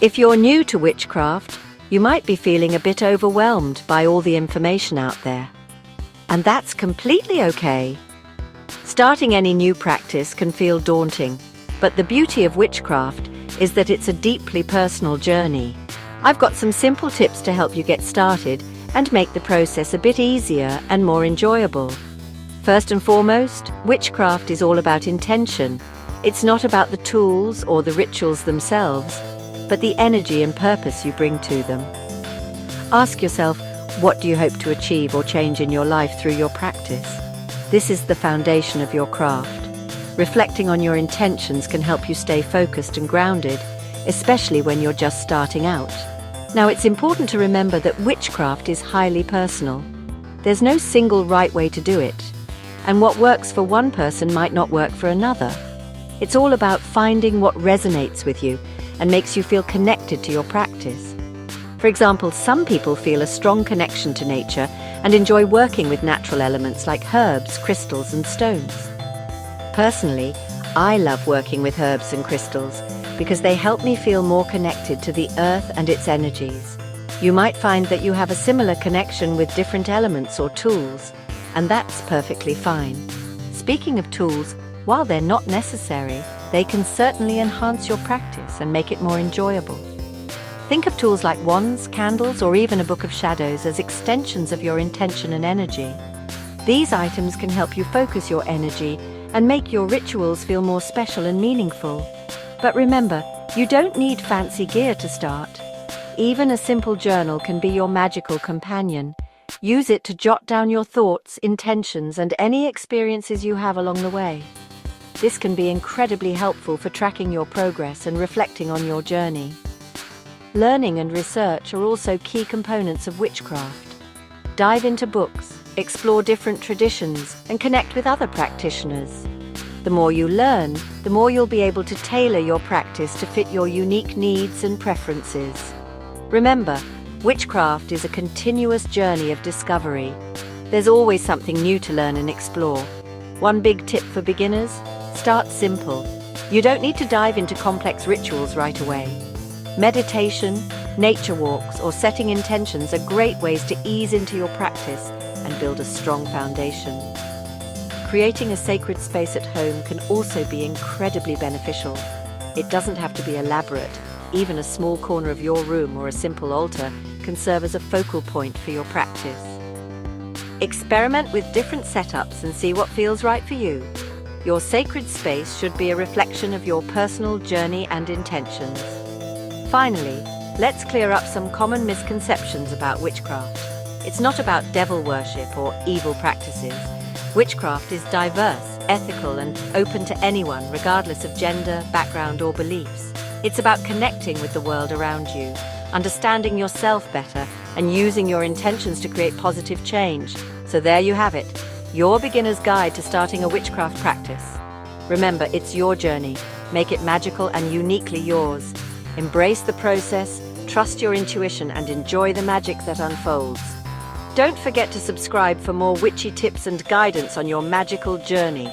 If you're new to witchcraft, you might be feeling a bit overwhelmed by all the information out there. And that's completely okay. Starting any new practice can feel daunting, but the beauty of witchcraft is that it's a deeply personal journey. I've got some simple tips to help you get started and make the process a bit easier and more enjoyable. First and foremost, witchcraft is all about intention. It's not about the tools or the rituals themselves, but the energy and purpose you bring to them. Ask yourself, what do you hope to achieve or change in your life through your practice? This is the foundation of your craft. Reflecting on your intentions can help you stay focused and grounded, especially when you're just starting out. Now, it's important to remember that witchcraft is highly personal. There's no single right way to do it, and what works for one person might not work for another. It's all about finding what resonates with you and makes you feel connected to your practice. For example, some people feel a strong connection to nature and enjoy working with natural elements like herbs, crystals, and stones. Personally, I love working with herbs and crystals because they help me feel more connected to the earth and its energies. You might find that you have a similar connection with different elements or tools, and that's perfectly fine. Speaking of tools, while they're not necessary, they can certainly enhance your practice and make it more enjoyable. Think of tools like wands, candles, or even a book of shadows as extensions of your intention and energy. These items can help you focus your energy and make your rituals feel more special and meaningful. But remember, you don't need fancy gear to start. Even a simple journal can be your magical companion. Use it to jot down your thoughts, intentions, and any experiences you have along the way. This can be incredibly helpful for tracking your progress and reflecting on your journey. Learning and research are also key components of witchcraft. Dive into books, explore different traditions, and connect with other practitioners. The more you learn, the more you'll be able to tailor your practice to fit your unique needs and preferences. Remember, witchcraft is a continuous journey of discovery. There's always something new to learn and explore. One big tip for beginners: start simple. You don't need to dive into complex rituals right away. Meditation, nature walks, or setting intentions are great ways to ease into your practice and build a strong foundation. Creating a sacred space at home can also be incredibly beneficial. It doesn't have to be elaborate. Even a small corner of your room or a simple altar can serve as a focal point for your practice. Experiment with different setups and see what feels right for you. Your sacred space should be a reflection of your personal journey and intentions. Finally, let's clear up some common misconceptions about witchcraft. It's not about devil worship or evil practices. Witchcraft is diverse, ethical, and open to anyone, regardless of gender, background, or beliefs. It's about connecting with the world around you, understanding yourself better, and using your intentions to create positive change. So there you have it, your beginner's guide to starting a witchcraft practice. Remember, it's your journey. Make it magical and uniquely yours. Embrace the process, trust your intuition, and enjoy the magic that unfolds. Don't forget to subscribe for more witchy tips and guidance on your magical journey.